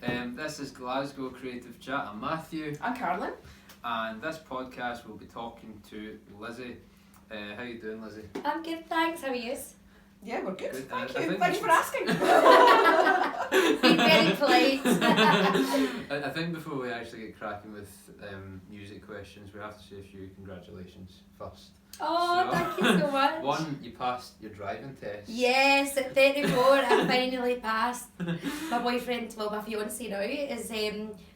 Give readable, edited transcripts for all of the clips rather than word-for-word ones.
This is Glasgow Creative Chat. I'm Matthew. I'm Carolyn. And this podcast we'll be talking to Lizzie. How you doing, Lizzie? I'm good, thanks. How are you? Yeah, we're good. Thank you. think Thanks for asking. Be very polite. I think before we actually get cracking with music questions, we have to say a few congratulations first. Oh, thank you so much. One, you passed your driving test. Yes, at 34, I finally passed. My boyfriend, well, my fiance now, is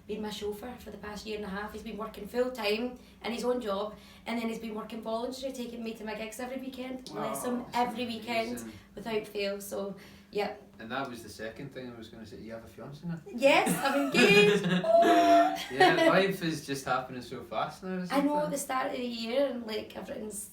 been my chauffeur for the past year and a half. He's been working full time in his own job, and then he's been working voluntary, taking me to my gigs every weekend. Bless him, every weekend Amazing. without fail. So, yeah. And that was the second thing I was going to say. You have a fiance now? Yes, I'm engaged. Oh. Yeah, life is just happening so fast now, isn't I know it? at the start of the year, and like everything's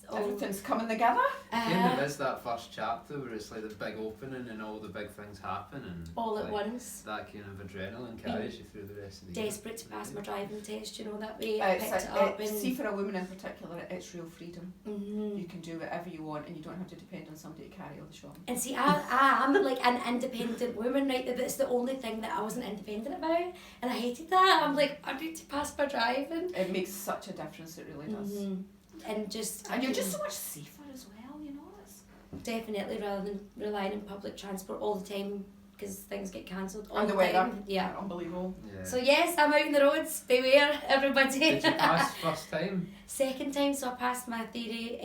coming together. Kind of is that first chapter where it's like the big opening and all the big things happen and all at like, once. that kind of adrenaline carries you through the rest of the year. Desperate to pass my driving test, you know, that way I picked it up. And See, for a woman in particular, it's real freedom. Mm-hmm. You can do whatever you want and you don't have to depend on somebody to carry all the shopping. And see, I'm like an independent woman, right? That's the only thing that I wasn't independent about, and I hated that. I'm like, I need to pass my driving. It makes such a difference, it really does. And And you're just so much safer as well, you know. It's definitely, rather than relying on public transport all the time because things get cancelled all and the the weather. time. Yeah. Unbelievable. Yeah. So yes, I'm out in the roads. Beware, everybody. Did you pass first time? Second time, so I passed my theory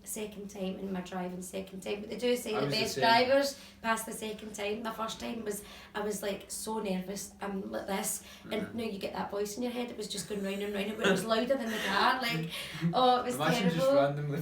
second time and my driving second time. But they do say I the was the best same. drivers pass the second time. The first time I was like so nervous. I'm like this, and now you get that voice in your head. It was just going round and round, but it was louder than the car. Like, oh, it was Imagine just terrible. randomly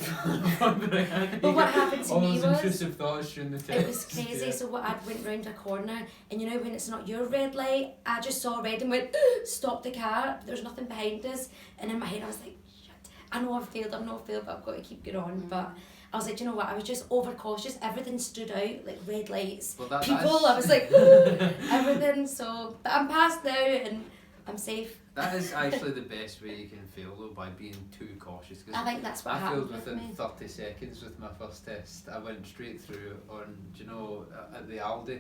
wandering. But what happened to all me those was intrusive thoughts during the test. it was crazy. So what I went round a corner, and you know when it's not your red light, I just saw red and went stop the car. There's nothing behind us, and in my head I was like, shit. I know I've failed, but I've got to keep going on. But I was like, you know what, I was just overcautious. Everything stood out, like red lights, Well, people, I was like, everything. So, but I'm past now and I'm safe. That is actually the best way you can fail though, by being too cautious. I think that's what I failed happened with within me. 30 seconds with my first test. I went straight through on, do you know, at the Aldi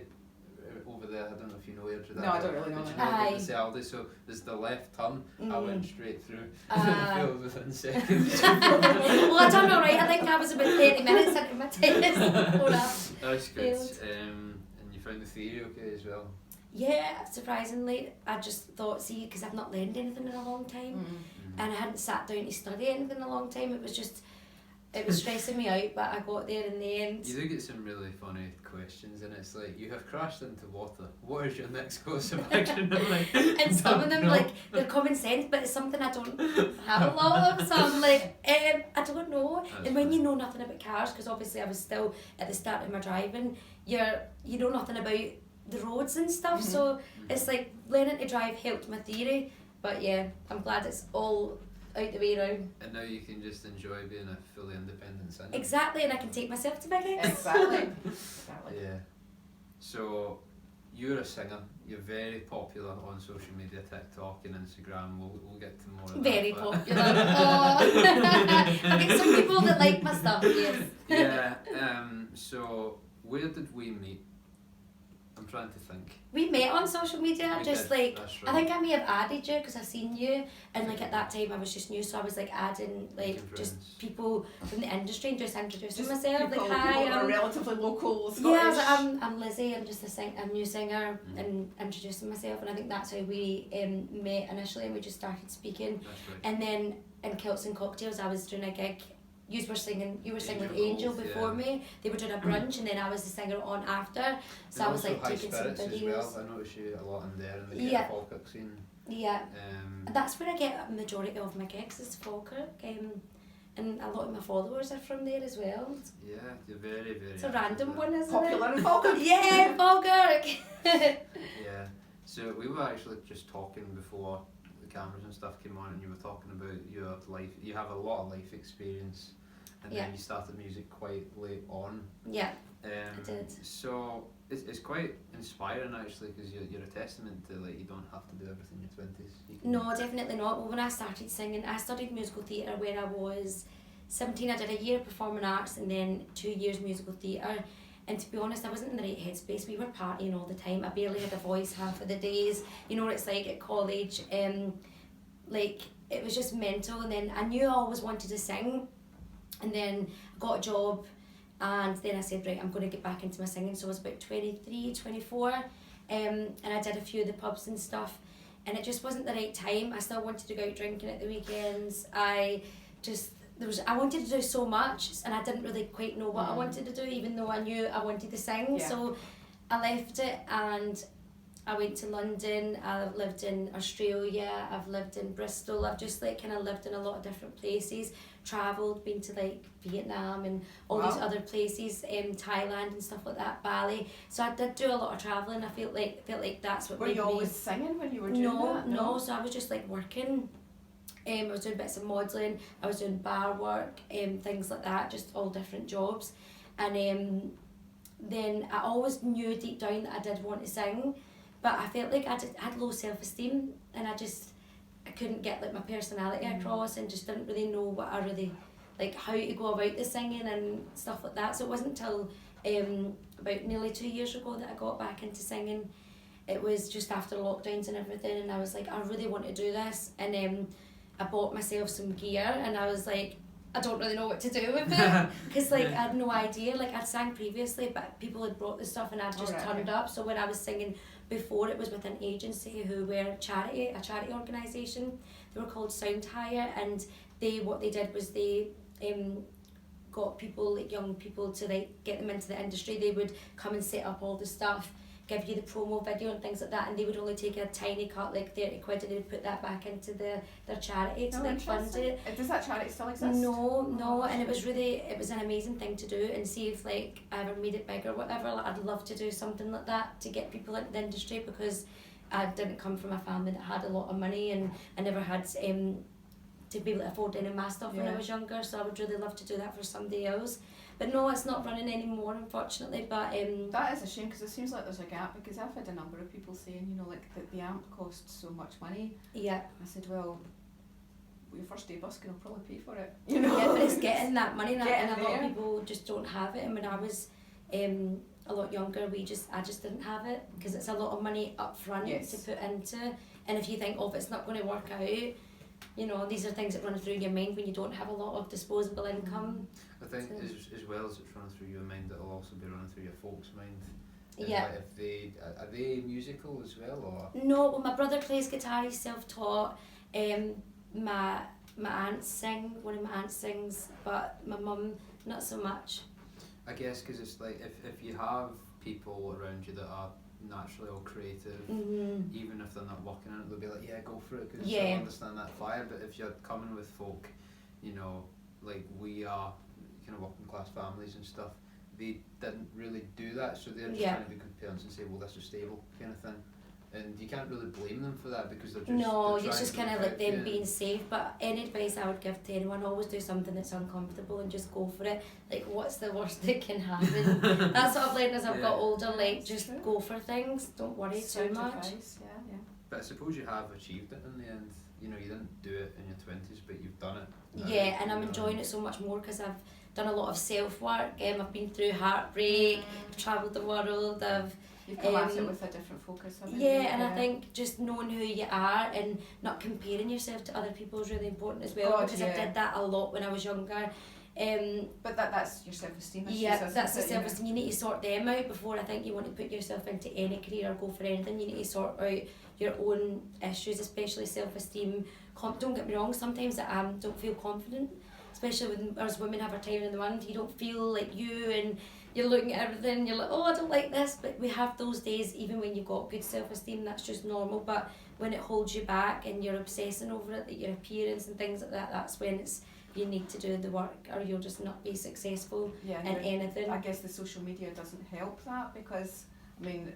over there, I don't know if you know where to that. No, I don't really know But you that. know, there's the Aldi, so there's the left turn. I went straight through. Ah. I failed within seconds. Well, I done alright. I think I was about 30 minutes into my test before that. That's good. Failed. And you found the theory okay as well? Yeah, surprisingly, I just thought, see, because I've not learned anything in a long time, and I hadn't sat down to study anything in a long time. It was stressing me out, but I got there in the end. You do get some really funny questions, and it's like, you have crashed into water. What is your next course of action? I'm like, And some of them, no. like, they're common sense, but it's something I don't have a lot of. So I'm like, I don't know. That's and when fine. you know nothing about cars, because obviously I was still at the start of my driving, you know nothing about the roads and stuff. So it's like learning to drive helped my theory. But yeah, I'm glad it's all out the way now. And now you can just enjoy being a fully independent singer. Exactly, and I can take myself to my gigs. Exactly. Yeah. So, you're a singer. You're very popular on social media, TikTok and Instagram. We'll get to more of that. Very but- popular. Oh. I get some people that like my stuff, yes. Yeah. So, where did we meet? I'm trying to think. We met on social media, We just did, like, that's I right. think I may have added you because I seen you, and like at that time I was just new, so I was like adding like Making just friends. people from the industry and just introducing Just myself, people, like hi, people that are I'm, relatively local Scottish. yeah, I was like, I'm Lizzie, I'm just a new singer, and introducing myself, and I think that's how we met initially, and we just started speaking, That's right. and then in Kilts and Cocktails I was doing a gig. You were singing with Angel Angel Wolf, before yeah. me. They were doing a brunch, and then I was the singer on after. So And I was also like High taking some Spirits as videos. well. I noticed you a lot in there in the Yeah. Falkirk scene. Yeah. Um, That's where I get a majority of my gigs is Falkirk, and a lot of my followers are from there as well. yeah, you're very, very. It's a active random there. one, isn't Popular it? in Falkirk. Yeah, Falkirk! Yeah. So we were actually just talking before the cameras and stuff came on, and you were talking about your life. You have a lot of life experience, and Yeah. then you started music quite late on. Yeah, I did. So it's quite inspiring actually, because you're a testament to like you don't have to do everything in your 20s. No, definitely not. Well, when I started singing, I studied musical theatre when I was 17. I did a year of performing arts and then 2 years musical theatre. And to be honest, I wasn't in the right headspace. We were partying all the time. I barely had a voice half of the days. You know what it's like at college. Like, it was just mental. And then I knew I always wanted to sing. And then I got a job. And then I said, right, I'm going to get back into my singing. So I was about 23, 24. And I did a few of the pubs and stuff. And it just wasn't the right time. I still wanted to go out drinking at the weekends. I wanted to do so much, and I didn't really quite know what I wanted to do, even though I knew I wanted to sing. Yeah. So I left it, and I went to London. I've lived in Australia. I've lived in Bristol. I've just like kind of lived in a lot of different places. Travelled, been to like Vietnam and all these other places, Thailand and stuff like that, Bali. So I did do a lot of travelling. I felt like that's what Were made you me... always singing when you were doing that? No. So I was just like working. I was doing bits of modelling, I was doing bar work, things like that, just all different jobs. And then I always knew deep down that I did want to sing, but I felt like I had low self-esteem, and I couldn't get like my personality across, and just didn't really know what I really, like how to go about the singing and stuff like that. So it wasn't until about nearly 2 years ago that I got back into singing. It was just after lockdowns and everything, and I was like, I really want to do this. And I bought myself some gear, and I was like, I don't really know what to do with it, because like I had no idea. Like I'd sang previously, but people had brought the stuff and I'd just turned up. So when I was singing before, it was with an agency who were a charity organisation. They were called Sound Hire, and what they did was they got people, like young people, to like get them into the industry. They would come and set up all the stuff, give you the promo video and things like that, and they would only take a tiny cut, like 30 quid, and they would put that back into their charity to like fund it. Does that charity still exist? No, and it was an amazing thing to do, and see if like I ever made it big or whatever. Like, I'd love to do something like that to get people into the industry, because I didn't come from a family that had a lot of money, and I never had to be able to afford any of my stuff when I was younger, so I would really love to do that for somebody else. But no, it's not running anymore, unfortunately. But that is a shame, because it seems like there's a gap, because I've had a number of people saying, you know, like that the amp costs so much money. Yeah. I said, well, your first day busking will probably pay for it. You know. Yeah, but it's getting that money, and a lot there. of people just don't have it. And when I was a lot younger, I just didn't have it, because it's a lot of money up front to put into. And if you think, oh, if it's not going to work out, you know, these are things that run through your mind when you don't have a lot of disposable income. I think as well as it's running through your mind, it'll also be running through your folks' mind. Yeah. Like if are they musical as well, or? No, well, my brother plays guitar, he's self-taught. My aunt one of my aunts sings, but my mum not so much. I guess because it's like if you have people around you that are naturally all creative, even if they're not working on it, they'll be like, yeah, go for it, because they'll understand that fire. But if you're coming with folk, you know, like we are kind of working class families and stuff, they didn't really do that, so they're just trying to be good parents and say, well, this is stable kind of thing. And you can't really blame them for that, because they're just it's just kind of like them being safe. But any advice I would give to anyone, always do something that's uncomfortable and just go for it. Like, what's the worst that can happen? That's what I've learned as I've got older. Like, just go for things, don't worry too much. Yeah. But I suppose you have achieved it in the end. You know, you didn't do it in your 20s, but you've done it. Yeah, and I'm enjoying it so much more, because I've done a lot of self-work. I've been through heartbreak, I've travelled the world, You've come at it with a different focus, haven't you? And I think just knowing who you are and not comparing yourself to other people is really important as well, because I did that a lot when I was younger. But that's your self-esteem issues, that's the self-esteem. You need to sort them out before I think you want to put yourself into any career or go for anything. You need to sort out your own issues, especially self-esteem. Don't get me wrong, sometimes I don't feel confident, especially when as women have our time in the month. You don't feel like you, and you're looking at everything, you're like, oh, I don't like this. But we have those days, even when you've got good self-esteem, that's just normal. But when it holds you back and you're obsessing over it, like your appearance and things like that, that's when you need to do the work, or you'll just not be successful in anything. I guess the social media doesn't help that, because, I mean,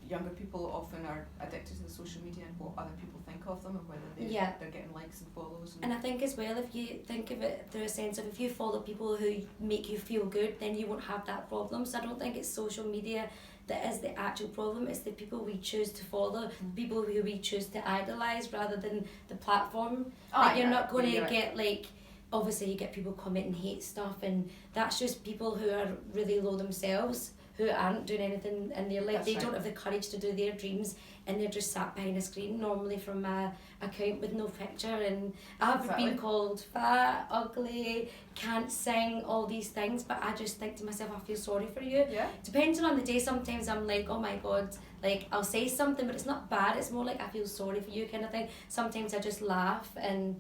younger people often are addicted to the social media and what other people think of them, and whether they're getting likes and follows. And I think as well, if you think of it through a sense of, if you follow people who make you feel good, then you won't have that problem. So I don't think it's social media that is the actual problem. It's the people we choose to follow, people who we choose to idolise, rather than the platform. You're not going to get like obviously you get people commenting hate stuff, and that's just people who are really low themselves, who aren't doing anything in their life. That's they right. don't have the courage to do their dreams, and they're just sat behind a screen normally from a account with no picture. And I've been called fat, ugly, can't sing, all these things, but I just think to myself, I feel sorry for you. Yeah. Depending on the day, sometimes I'm like, oh my god, like I'll say something, but it's not bad, it's more like I feel sorry for you kind of thing. Sometimes I just laugh, and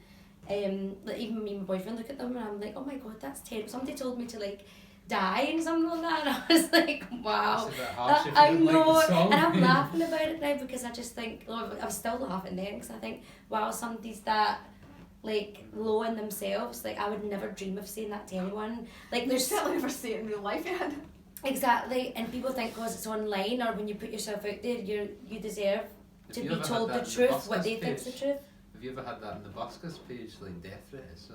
like even me and my boyfriend look at them and I'm like, oh my god, that's terrible. Somebody told me to like die and something like that, and I was like, wow. It's a bit harsh if you I don't know, like the song. and I'm laughing about it now because I just think, I'm still laughing then because I think, wow, somebody's that like low in themselves. Like I would never dream of saying that to anyone. Like There's certainly never say it in real life yet. Exactly, and people think because it's online or when you put yourself out there, you deserve to be told the truth, what they think's the truth. Have you ever had that in the Buskers page, like death threats?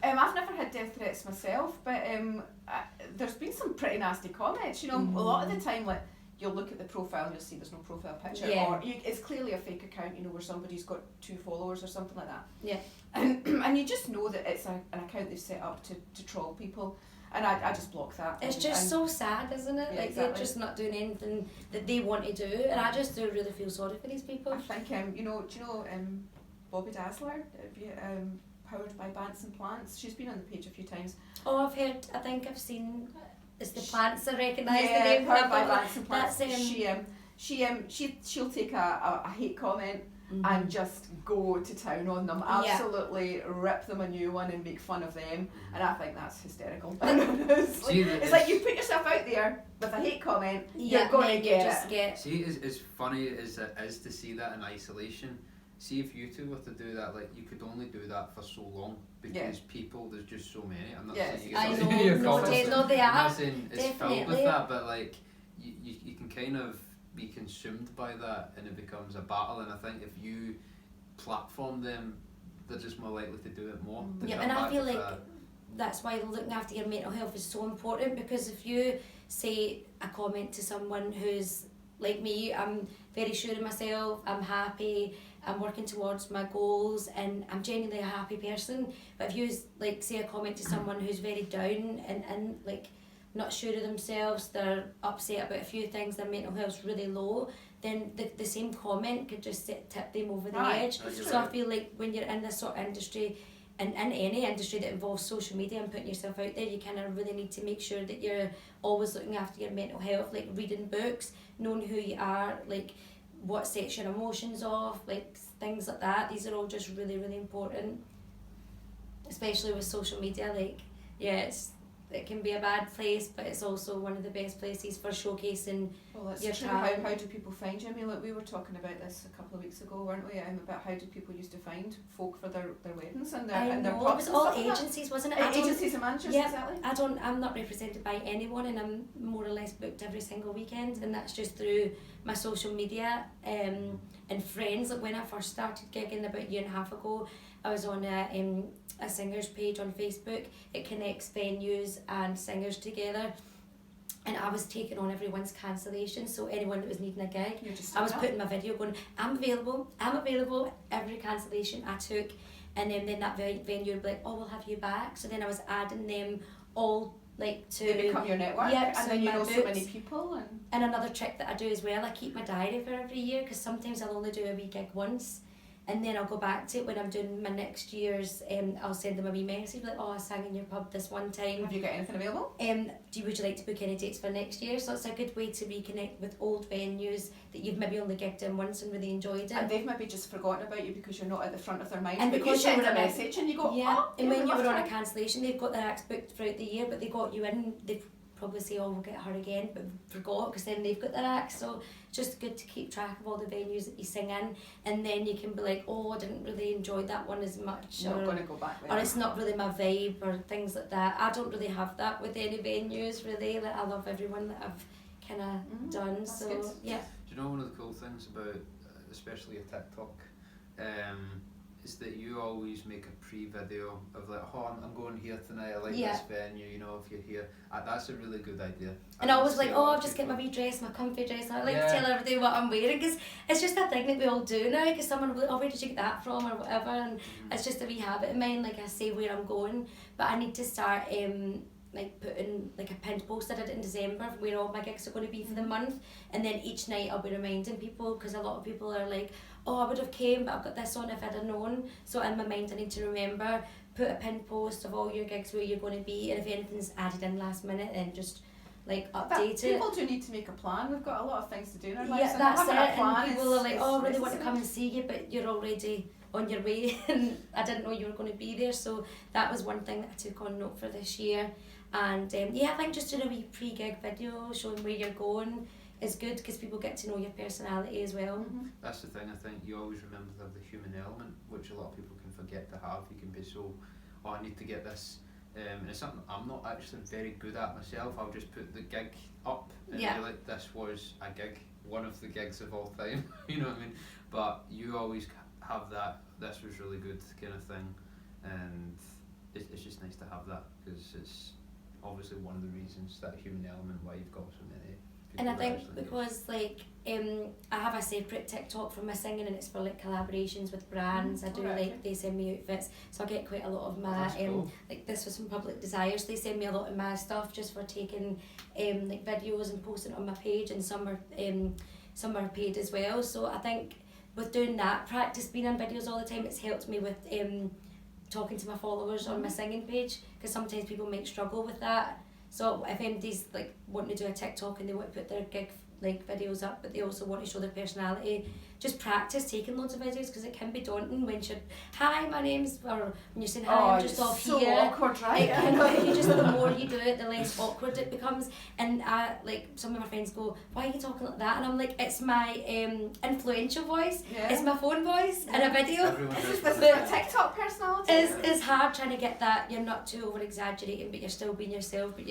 I've never had death threats myself, but there's been some pretty nasty comments. You know, a lot of the time, like you'll look at the profile and you'll see there's no profile picture, or it's clearly a fake account. You know, where somebody's got 2 followers or something like that. Yeah. And you just know that it's an account they've set up to troll people. And I just block that. It's just so sad, isn't it? Yeah, like exactly. They're just not doing anything that they want to do, and I just do really feel sorry for these people. I think do you know Bobby Dazzler, powered by Bants and Plants? She's been on the page a few times. Oh, I've heard. I think I've seen. It's the plants I recognise the Yeah, name. powered by Bants and Plants. That's She'll take a hate comment and just go to town on them, absolutely rip them a new one and make fun of them, and I think that's hysterical. It's like you put yourself out there with a hate comment, you're going to get it. See, as funny as it is to see that in isolation, see if you two were to do that, like you could only do that for so long because people, there's just so many. I'm not saying you I get know, they I'm are. not saying it's filled with that, but like you can kind of be consumed by that and it becomes a battle, and I think if you platform them, they're just more likely to do it more. And I feel like that's why looking after your mental health is so important, because if you say a comment to someone who's like me, I'm very sure of myself, I'm happy, I'm working towards my goals, and I'm genuinely a happy person, but if you like say a comment to someone who's very down and like not sure of themselves, they're upset about a few things, their mental health's really low, then the same comment could just tip them over the edge. So I feel like when you're in this sort of industry, and in any industry that involves social media and putting yourself out there, you kind of really need to make sure that you're always looking after your mental health, like reading books, knowing who you are, like what sets your emotions off, like things like that. These are all just really, really important, especially with social media. Like, it can be a bad place, but it's also one of the best places for showcasing your talent. How do people find you? I mean, like we were talking about this a couple of weeks ago, weren't we? About how do people used to find folk for their weddings and their props. It was all agencies, wasn't it? Agencies and managers, exactly. I'm not represented by anyone, and I'm more or less booked every single weekend, and that's just through my social media and friends. Like when I first started gigging about a year and a half ago, I was on a singers page on Facebook. It connects venues and singers together, and I was taking on everyone's cancellation. So anyone that was needing a gig, I was putting my video going, I'm available, every cancellation I took, and then that venue would be like, oh, we'll have you back. So then I was adding them all like to they become your network, and so then you know so many people. And another trick that I do as well, I keep my diary for every year, because sometimes I'll only do a wee gig once, and then I'll go back to it when I'm doing my next year's. I'll send them a wee message like, oh, I sang in your pub this one time. Have you got anything available? Would you like to book any dates for next year? So it's a good way to reconnect with old venues that you've maybe only gigged in once and really enjoyed it. And they've maybe just forgotten about you because you're not at the front of their mind. And but because you send a message and you go, and when you were on a cancellation, they've got their acts booked throughout the year, but they got you in, they've probably say, oh, we'll get her again, but forgot, because then they've got their acts. So it's just good to keep track of all the venues that you sing in, and then you can be like, oh, I didn't really enjoy that one as much, I'm going to go back there. Or it's not really my vibe, or things like that. I don't really have that with any venues, really. Like, I love everyone that I've kind of done. So good. yeah. Do you know one of the cool things about especially a TikTok is that you always make a pre-video of like, oh, I'm going here tonight, I like this venue, you know, if you're here. That's a really good idea. And I always like, oh, I've just get my wee dress, my comfy dress. I like to tell everybody what I'm wearing, because it's just a thing that we all do now, because someone will be like, oh, where did you get that from, or whatever, and it's just a wee habit of mine, like I say where I'm going, but I need to start like putting like a pinned post. I did it in December where all my gigs are going to be for the month, and then each night I'll be reminding people, because a lot of people are like, oh, I would have came but I've got this on if I'd have known. So in my mind I need to remember, put a pinned post of all your gigs where you're going to be, and if anything's added in last minute then just like update it. People do need to make a plan. We've got a lot of things to do in our lives. Yeah, that's it. And people are like, oh, I really want to necessary. come and see you, but you're already on your way and I didn't know you were going to be there. So that was one thing that I took on note for this year. And I think just doing a wee pre-gig video showing where you're going is good, because people get to know your personality as well. That's the thing, I think you always remember to have the human element, which a lot of people can forget to have. You can be so, oh, I need to get this, and it's something I'm not actually very good at myself. I'll just put the gig up and be like, this was a gig, one of the gigs of all time, you know what I mean? But you always have that, this was really good kind of thing, and it's just nice to have that, because it's obviously one of the reasons, that human element, why you've got so many people. And I think because like I have a separate TikTok for my singing, and it's for like collaborations with brands. I do like, they send me outfits, so I get quite a lot of my like this was from Public Desires. They send me a lot of my stuff just for taking like videos and posting it on my page, and some are paid as well. So I think with doing that, practice being on videos all the time, it's helped me with talking to my followers on my singing page, because sometimes people might struggle with that. So if anybody's like wanting to do a TikTok and they want to put their gig like videos up, but they also want to show their personality, just practice taking loads of videos, because it can be daunting when you're, hi, my name's, or when you're saying, hi, I'm just off so here. Awkward, right? You just, the more you do it, the less awkward it becomes. And like some of my friends go, why are you talking like that? And I'm like, it's my influential voice, it's my phone voice in a video. This is a TikTok personality. It's hard trying to get that, you're not too over exaggerating, but you're still being yourself, but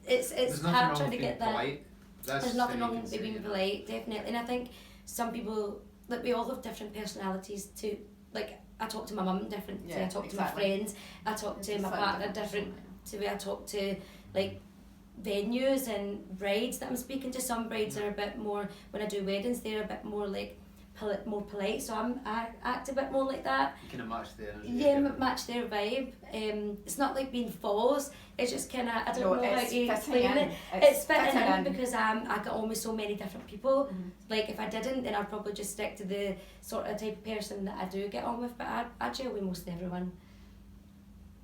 it's hard trying to get that. Polite. There's nothing wrong with being polite, definitely. And I think some people, like, we all have different personalities too. Like, I talk to my mum different to I talk to my friends. I talk to my partner different to the way I talk to, like, venues and brides that I'm speaking to. Some brides are a bit more, when I do weddings, they're a bit more like more polite, so I act a bit more like that. You kind of match their energy. Yeah, match their vibe. It's not like being false, it's just kind of, I don't know how to explain it. It's fitting in because I get on with so many different people. Like if I didn't, then I'd probably just stick to the sort of type of person that I do get on with, but I gel with most everyone.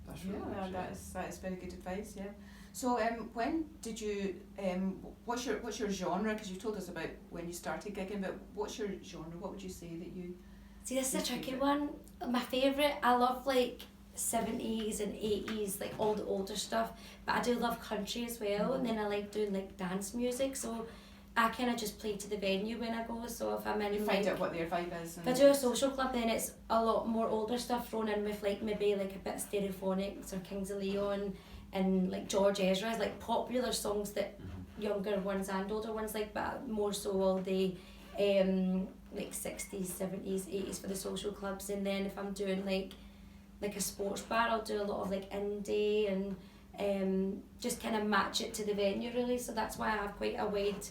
That's really good. That is very good advice, yeah. So when did you, what's your genre, because you told us about when you started gigging, but what's your genre, what would you say that you... See, this is a tricky one. My favourite, I love like 70s and 80s, like all the older stuff, but I do love country as well, and then I like doing like dance music, so I kind of just play to the venue when I go. So if I'm in, you find out what their vibe is. If I do a social club, then it's a lot more older stuff thrown in with like maybe like a bit of Stereophonics or Kings of Leon and like George Ezra's, like popular songs that younger ones and older ones like, but more so all the like 60s, 70s, 80s for the social clubs. And then if I'm doing like a sports bar, I'll do a lot of like indie and just kind of match it to the venue really. So that's why I have quite a wide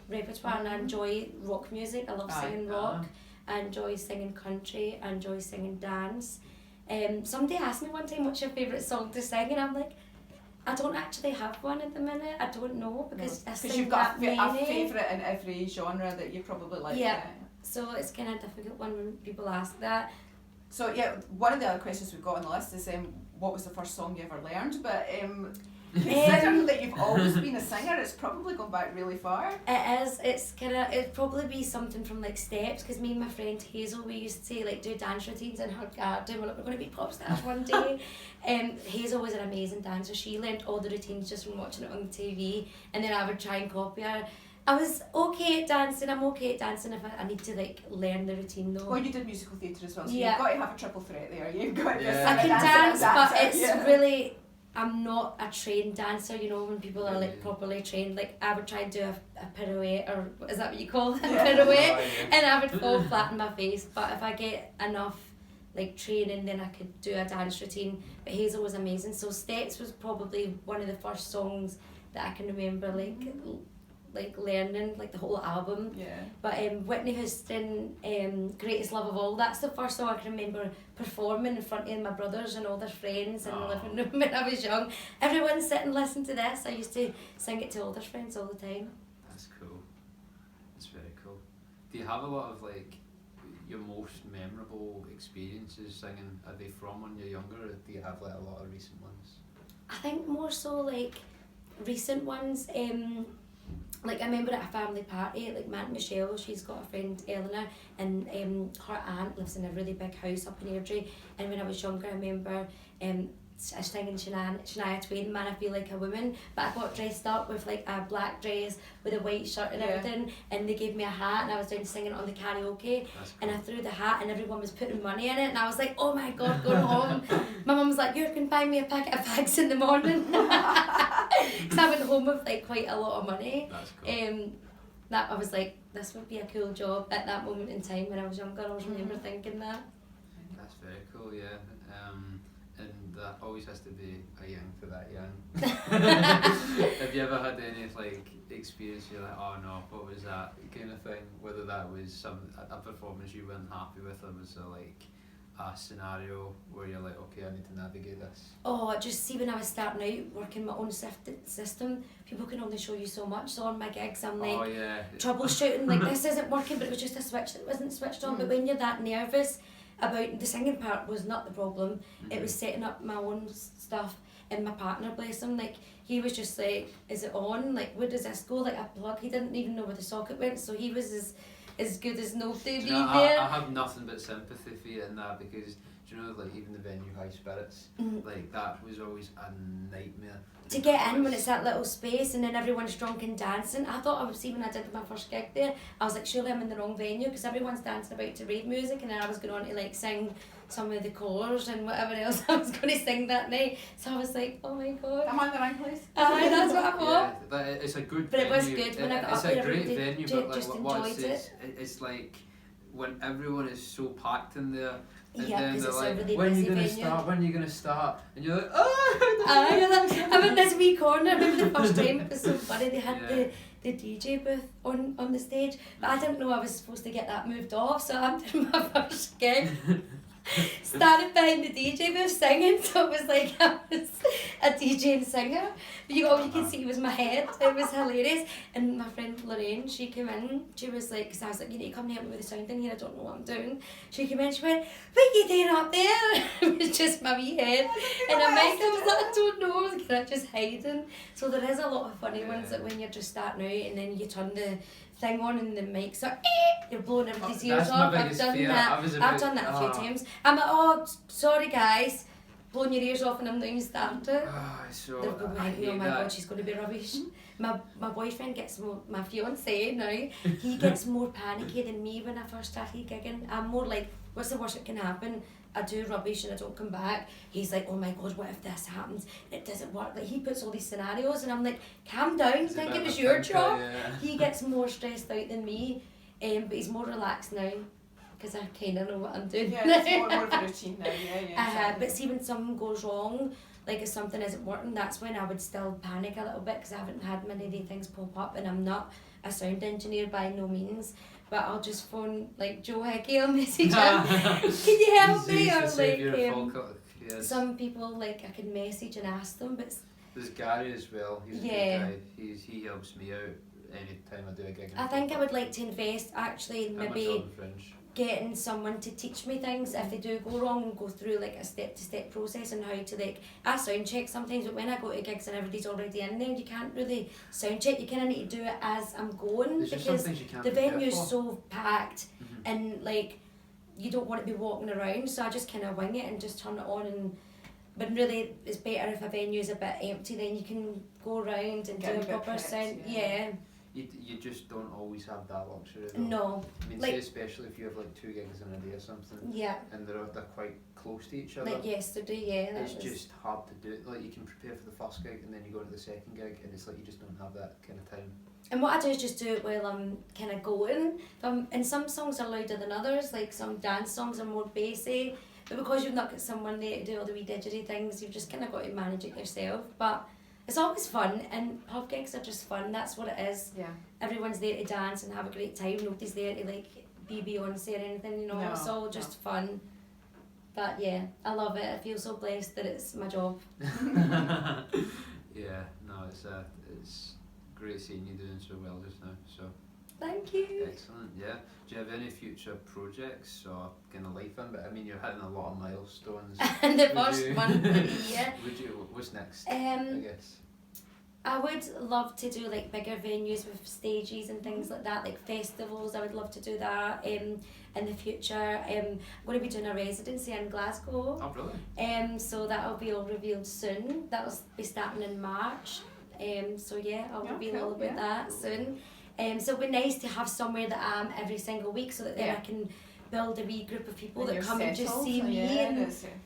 repertoire, and I enjoy rock music. I love singing rock. I enjoy singing country. I enjoy singing dance. Somebody asked me one time, what's your favourite song to sing, and I'm like, I don't actually have one at the minute. I don't know, because I sing you've got that a favourite in every genre that you probably like. Yeah. So it's kind of a difficult one when people ask that. So yeah, one of the other questions we've got on the list is what was the first song you ever learned? But considering that you've always been a singer, it's probably gone back really far. It is. It'd probably be something from like Steps, because me and my friend Hazel, we used to like do dance routines in her garden. We're like, we're going to be pop stars one day. Hazel was an amazing dancer. She learned all the routines just from watching it on TV, and then I would try and copy her. I was okay at dancing. I'm okay at dancing if I need to like learn the routine though. Well, you did musical theatre as well, so you've got to have a triple threat there. You've got to I can dance, but it's really, I'm not a trained dancer, you know, when people are like properly trained. Like I would try and do a pirouette, or is that what you call it? Pirouette, and I would fall flat on my face. But if I get enough like training, then I could do a dance routine. But Hazel was amazing. So Steps was probably one of the first songs that I can remember like learning, like the whole album. Yeah. But Whitney Houston, Greatest Love of All, that's the first song I can remember performing in front of my brothers and all their friends in the living room when I was young. Everyone sit and listen to this. I used to sing it to all their friends all the time. That's cool. That's very cool. Do you have a lot of like your most memorable experiences singing? Are they from when you're younger, or do you have like a lot of recent ones? I think more so like recent ones. Like I remember at a family party, like my Aunt Michelle, she's got a friend Eleanor, and her aunt lives in a really big house up in Airdrie. And when I was younger, I remember singing Shania Twain, Man I Feel Like a Woman, but I got dressed up with like a black dress with a white shirt and everything, and they gave me a hat, and I was down singing it on the karaoke. Cool. And I threw the hat and everyone was putting money in it, and I was like, oh my god, going home. My mum was like, you can buy me a packet of fags in the morning. Because I went home with like quite a lot of money. That's cool. That I was like, this would be a cool job at that moment in time when I was younger. I always remember thinking that. That's very cool, yeah. And that always has to be a young to that young. Have you ever had any like experience you're like, oh no, what was that kind of thing? Whether that was a performance you weren't happy with, or was it like a scenario where you're like, okay, I need to navigate this? Oh, just see when I was starting out working my own system, people can only show you so much. So on my gigs, I'm like troubleshooting, like this isn't working, but it was just a switch that wasn't switched on. But when you're that nervous about the singing part, was not the problem. It was setting up my own stuff. And my partner, bless him, like he was just like, is it on? Like, where does this go? Like a plug. He didn't even know where the socket went, so he was as good as nobody there. I have nothing but sympathy for you in that, because do you know, like even the venue High Spirits, like that was always a nightmare. To get in when it's that little space and then everyone's drunk and dancing. I thought I would see when I did my first gig there, I was like, surely I'm in the wrong venue, because everyone's dancing about to rave music, and then I was going on to like sing some of the colours and whatever else I was going to sing that night. So I was like, oh my god. Am I in the right place? Aye, that's what I thought. Yeah, it's a good but venue. It was good when I got up there. It's a great venue, but like just what enjoyed it. It's like when everyone is so packed in there. And yeah, then because it's like, a really when are busy you gonna venue. start? When are you gonna start? And you're like, oh! I'm in this wee corner. I remember the first time, it was so funny. They had the DJ booth on the stage, but I didn't know I was supposed to get that moved off. So I'm doing my first gig, standing behind the DJ booth singing. So it was like I was a DJ and singer. But all you can see was my head. It was hilarious. And my friend Lorraine, she came in. She was like, because I was like, you need to come and help me with the sound in here. I don't know what I'm doing. She came in. She went, what are you doing up there? It was just my wee head. And I was like, I don't know. I was kind of just hiding. So there is a lot of funny ones that when you're just starting out and then you turn the thing on and the mic's like, you're blowing everybody's ears off. I've done that. I've done that a few times. I'm like, oh, sorry guys, blowing your ears off and I'm not even starting to. They're going behind me, oh my god, she's going to be rubbish. My boyfriend gets more, my fiance now, he gets more panicky than me when I first started gigging. I'm more like, what's the worst that can happen? I do rubbish and I don't come back. He's like, oh my god, what if this happens and it doesn't work? Like he puts all these scenarios and I'm like, calm down, think it was your job. He gets more stressed out than me, but he's more relaxed now because I kind of know what I'm doing. Yeah, it's more of a routine now, yeah. But see, when something goes wrong, like if something isn't working, that's when I would still panic a little bit because I haven't had many of the things pop up, and I'm not a sound engineer by no means. But I'll just phone like Joe Hickey, I'll message him, can you help me? Or like some people like I can message and ask them, but there's Gary as well. He's a good guy. He helps me out anytime I do a gig. I think I would like to invest actually in maybe getting someone to teach me things if they do go wrong, and go through like a step-to-step process and how to like I sound check sometimes, but when I go to gigs and everybody's already in there, you can't really sound check. You kind of need to do it as I'm going because the venue's so packed and like you don't want to be walking around, so I just kind of wing it and just turn it on. And but really it's better if a venue is a bit empty, then you can go around and do a proper sound. You just don't always have that luxury though. No. I mean, like, say especially if you have like 2 gigs in a day or something. Yeah. And they're quite close to each other. Like yesterday, It's just hard to do. Like you can prepare for the first gig and then you go to the second gig and it's like you just don't have that kind of time. And what I do is just do it while I'm kind of going. And some songs are louder than others. Like some dance songs are more bassy. But because you've not got someone there to do all the wee didgeridoo things, you've just kind of got to manage it yourself. But it's always fun, and pub gigs are just fun. That's what it is. Yeah. Everyone's there to dance and have a great time. Nobody's there to like be Beyonce or anything, you know. No, it's all just fun. But yeah, I love it. I feel so blessed that it's my job. Yeah, no, it's great seeing you doing so well just now. So. Thank you. Excellent. Yeah. Do you have any future projects or kind of life in? But I mean, you're hitting a lot of milestones. And the first one of the year. Would you? What's next? I guess. I would love to do like bigger venues with stages and things like that, like festivals. I would love to do that in the future. I'm going to be doing a residency in Glasgow. Oh, brilliant. So that'll be all revealed soon. That'll be starting in March. So yeah, I'll reveal all about that soon. So it'd be nice to have somewhere that I'm every single week, so that then I can build a wee group of people that come and just see me.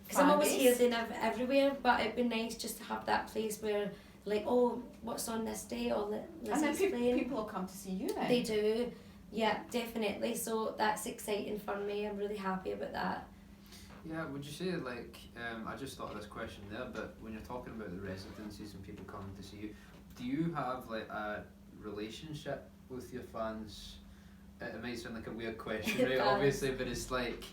Because I'm always here then everywhere, but it'd be nice just to have that place where, like, oh, what's on this day, or Lizzie's playing. People will come to see you then. They do, yeah, definitely. So that's exciting for me. I'm really happy about that. Yeah, would you say, like, I just thought of this question there, but when you're talking about the residencies and people coming to see you, do you have like a relationship with your fans? It might sound like a weird question, right? Obviously, but it's like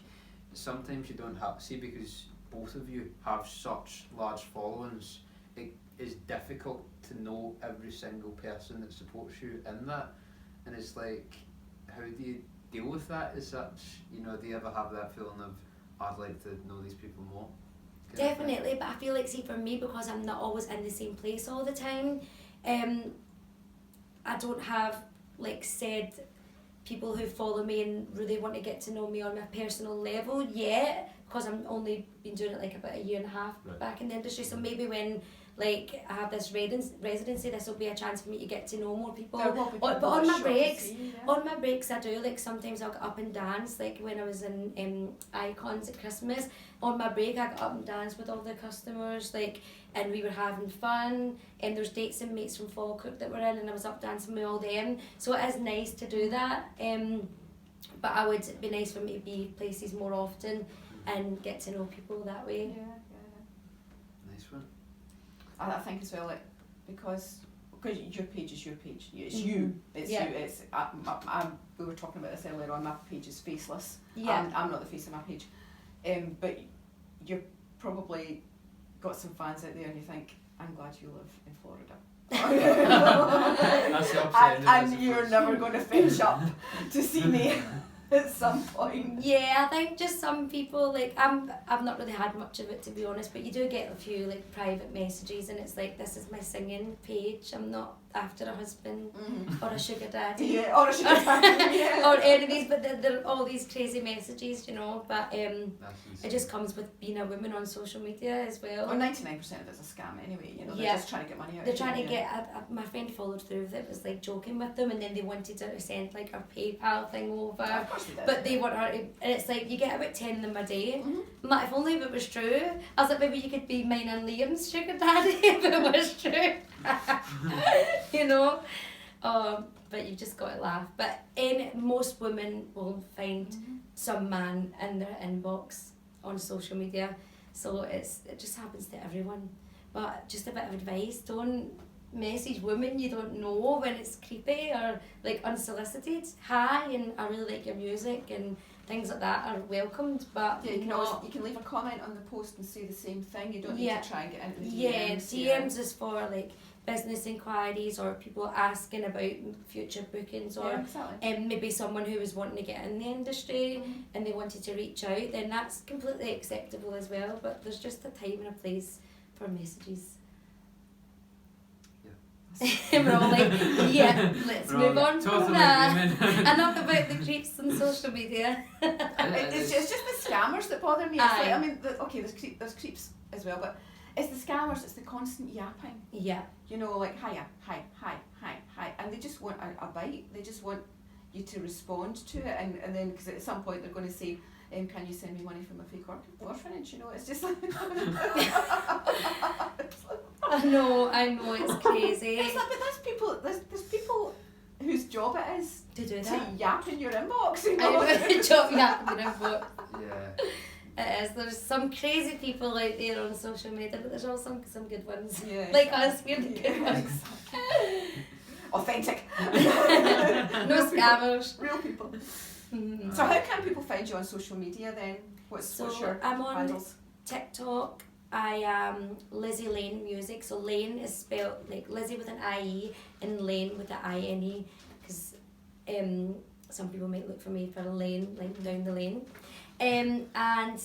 sometimes you don't have, see, because both of you have such large followings, it is difficult to know every single person that supports you in that, and it's like, how do you deal with that as such? You know, do you ever have that feeling of, I'd like to know these people more? Definitely, but I feel like, see, for me, because I'm not always in the same place all the time, I don't have like said people who follow me and really want to get to know me on a personal level yet, because I'm only been doing it like about a year and a half back in the industry. So maybe when like I have this residency, this will be a chance for me to get to know more people. But on my breaks, I do, like, sometimes I'll get up and dance, like when I was in Icons at Christmas. On my break, I got up and danced with all the customers, like, and we were having fun, and there's dates and mates from Falkirk that were in, and I was up dancing with all them. So it is nice to do that, but I would be nice for me to be places more often and get to know people that way. Nice one. I think as well, like, because your page is your page. It's you. It's you. It's we were talking about this earlier on. My page is faceless. Yeah. I'm not the face of my page. But you're probably got some fans out there, and you think, I'm glad you live in Florida. That's the opposite. And you're never going to fetch up to see me at some point. Yeah, I think just some people, like, I've not really had much of it, to be honest, but you do get a few like private messages, and it's like, this is my singing page, I'm not after a husband or a sugar daddy. Yeah, or a sugar daddy. Yeah. Or any of these, but they're all these crazy messages, you know, but it just comes with being a woman on social media as well. Well, 99% of it's a scam anyway, you know, they're just trying to get money out of you. They're trying to get, my friend followed through with it, was like joking with them, and then they wanted to send like a PayPal thing over. Of course they did. But they want her to, and it's like, you get about 10 of them a day. I'm like, if only if it was true. I was like, maybe you could be mine and Liam's sugar daddy if it was true. You know? But you've just got to laugh. But most women will find some man in their inbox on social media. So it just happens to everyone. But just a bit of advice, don't message women you don't know when it's creepy or like unsolicited. Hi, and I really like your music, and things like that are welcomed, but yeah, you can leave a comment on the post and say the same thing. You don't need to try and get into the DMs. DMs is for like business inquiries or people asking about future bookings, or maybe someone who was wanting to get in the industry and they wanted to reach out, then that's completely acceptable as well. But there's just a time and a place for messages. We're all like, let's move on from that. Enough about the creeps on social media. It's just the scammers that bother me. It's like, I mean, there's creeps as well, but it's the scammers, it's the constant yapping. Yeah. You know, like, hiya, hi, and they just want a bite. They just want you to respond to it, and then, because at some point they're going to say, can you send me money from a fake orphanage? You know, it's just like... I know, it's crazy. It's like, but there's people whose job it is to do that. To yap in your inbox. You know? Job yap in your inbox. Yeah. It is. There's some crazy people out there on social media, but there's also some good ones. Yeah. Like us, we're the good ones. Authentic. No scammers. Real people. Mm-hmm. So how can people find you on social media then? What's your I'm on handles? TikTok. I am Lizzie Laine Music. So Laine is spelled like Lizzie with an I-E and Laine with an I-N-E, because some people might look for me for a lane, like down the lane. And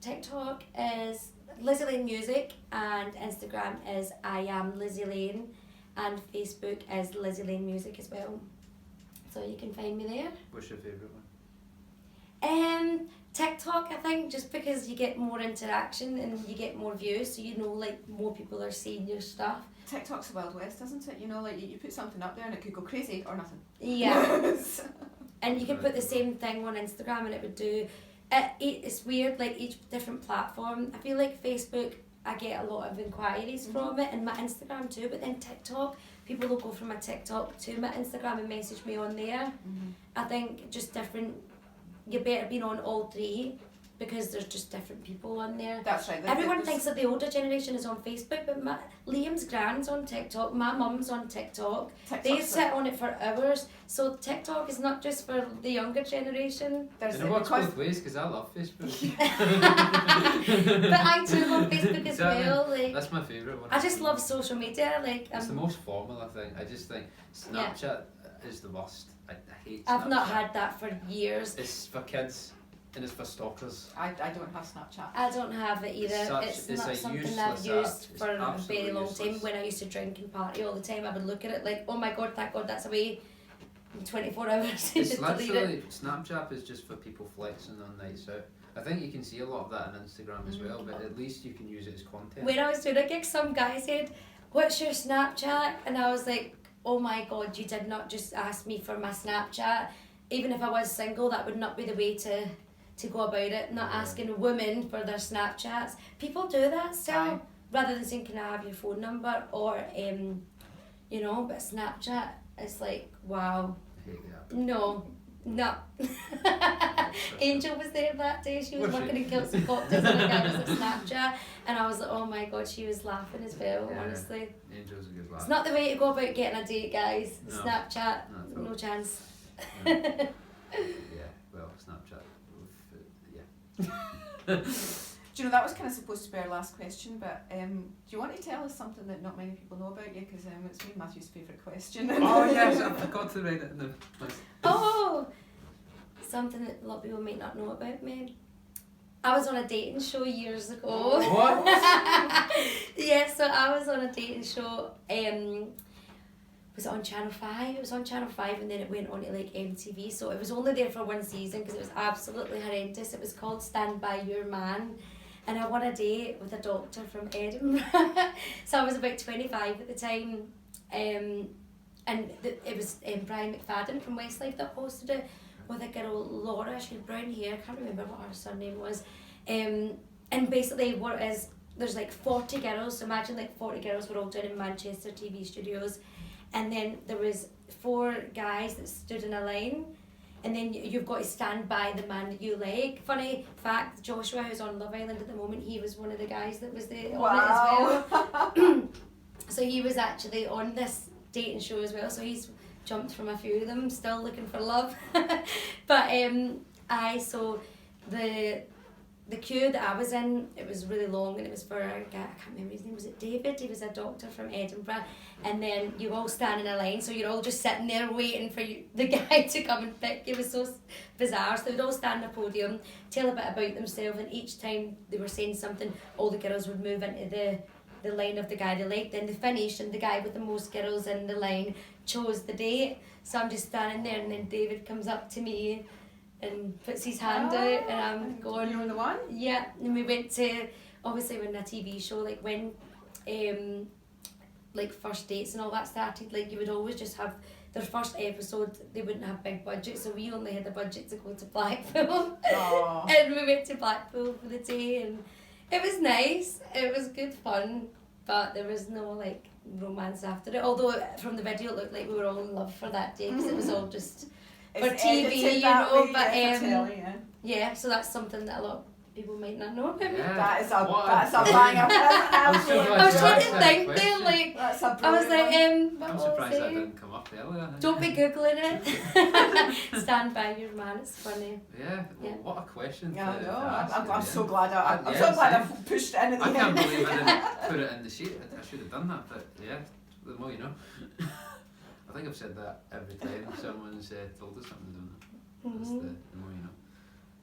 TikTok is Lizzie Laine Music, and Instagram is I am Lizzie Laine, and Facebook is Lizzie Laine Music as well. So you can find me there. What's your favourite one? TikTok, I think, just because you get more interaction and you get more views, so you know, like, more people are seeing your stuff. TikTok's the Wild West, isn't it? You know, like you put something up there and it could go crazy or nothing. Yeah. And you could put the same thing on Instagram and it would do. It's weird, like each different platform. I feel like Facebook, I get a lot of inquiries from it, and my Instagram too, but then TikTok, people will go from my TikTok to my Instagram and message me on there. I think just different, you better be on all three, because there's just different people on there. That's right. Everyone thinks that the older generation is on Facebook, but Liam's grand's on TikTok, my mum's on TikTok. They sit on it for hours. So TikTok is not just for the younger generation. It works both ways, because I love Facebook. But I too love Facebook as well. Like, that's my favourite one. I just love social media. Like, it's the most formal, I think. I just think Snapchat is the worst. I hate Snapchat. I've not had that for years. It's for kids. And it's for stalkers. I don't have Snapchat. I don't have it either. It's not something I've used for a very long time. When I used to drink and party all the time, I would look at it like, oh my god, thank god that's away in 24 hours. It's literally, Snapchat is just for people flexing on nights out. I think you can see a lot of that on Instagram as well, but at least you can use it as content. When I was doing a gig, some guy said, what's your Snapchat? And I was like, oh my god, you did not just ask me for my Snapchat. Even if I was single, that would not be the way to go about it, not asking women for their Snapchats. People do that still, rather than saying, can I have your phone number, or, you know, but Snapchat is like, wow. I hate the app. No. Angel was there that day, she was working in Kilts and Cocktails, and the guy was at Snapchat, and I was like, oh my god, she was laughing as well, honestly. Angel's a good laugh. It's not the way to go about getting a date, guys. No. Snapchat, no chance. No. Yeah, well, Snapchat. Do you know, that was kind of supposed to be our last question, but do you want to tell us something that not many people know about you? Because it's me and Matthew's favourite question. Oh yes, I forgot to write it in the list. Oh, something that a lot of people might not know about me. I was on a dating show years ago. What? Yeah, so I was on a dating show. Was it on Channel 5? It was on Channel 5 and then it went on to like MTV. So it was only there for one season because it was absolutely horrendous. It was called Stand By Your Man. And I won a date with a doctor from Edinburgh. So I was about 25 at the time. And it was Brian McFadden from Westlife that hosted it with a girl, Laura. She had brown hair. I can't remember what her surname was. And basically what it is, there's like 40 girls. So imagine like 40 girls were all down in Manchester TV studios. And then there was 4 guys that stood in a line, and then you've got to stand by the man that you like. Funny fact, Joshua, who's on Love Island at the moment, he was one of the guys that was there on it as well. So he was actually on this dating show as well, so he's jumped from a few of them, still looking for love. But so the queue that I was in, it was really long, and it was for a guy, I can't remember his name, was it David? He was a doctor from Edinburgh, and then you all stand in a line, so you're all just sitting there waiting for the guy to come and pick. It was so bizarre. So they would all stand on a podium, tell a bit about themselves, and each time they were saying something, all the girls would move into the line of the guy they liked. Then they finished, and the guy with the most girls in the line chose the date. So I'm just standing there, and then David comes up to me and puts his hand out, and I'm going, you're the one? Yeah. And we went to, obviously when a TV show, like when like first dates and all that started, like you would always just have their first episode, they wouldn't have big budget, so we only had the budget to go to Blackpool. And we went to Blackpool for the day, and it was nice, it was good fun, but there was no like romance after it, although from the video it looked like we were all in love for that day, because it was all just for TV, you know, but yeah, so that's something that a lot of people might not know about me. That is a banger. I was trying to think there, like, that's a I was like, I'm surprised that didn't come up earlier. Don't be googling it. Stand by your man. It's funny. Yeah. Well, what a question. Yeah, I know. I'm so yeah. glad I've pushed it in at the I end. can't believe I didn't put it in the sheet. I should have done that, but yeah, the more you know. I think I've said that every time someone's told us something, don't I? That's the more you know.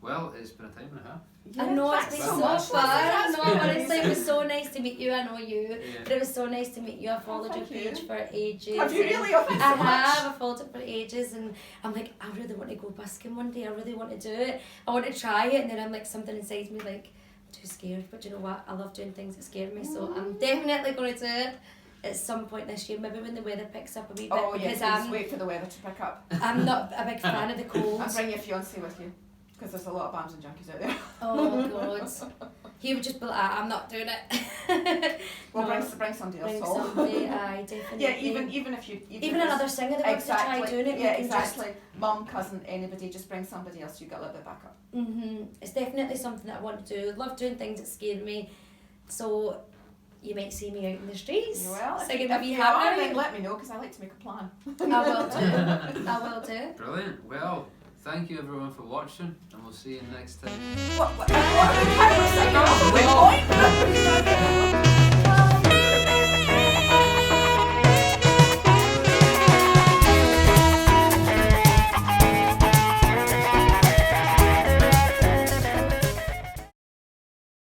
Well, it's been a time and a half. I know, it's been so fun. No, honestly, it was so nice to meet you. I know you, but it was so nice to meet you. I followed your page for ages. Have you really? Oh, I have. I followed it for ages, and I'm like, I really want to go busking one day. I really want to do it. I want to try it, and then I'm like, something inside me like, I'm too scared. But you know what? I love doing things that scare me, so I'm definitely going to do it at some point this year. Maybe when the weather picks up a wee bit. Oh because yes, wait for the weather to pick up. I'm not a big fan of the cold. And bring your fiancé with you. Because there's a lot of bams and junkies out there. Oh god. He would just be like, I'm not doing it. Well, bring somebody else. Bring somebody, aye, definitely. Yeah, even if you... Even another singer that wants to try doing it. Yeah, exactly. Mum, cousin, anybody, just bring somebody else, you get a little bit backup. It's definitely something that I want to do. I love doing things that scare me. So you might see me out in the streets. Well, singing if you are, then let me know, because I like to make a plan. I will do. I will do. Brilliant. Well, thank you everyone for watching, and we'll see you next time. What are the cameras saying?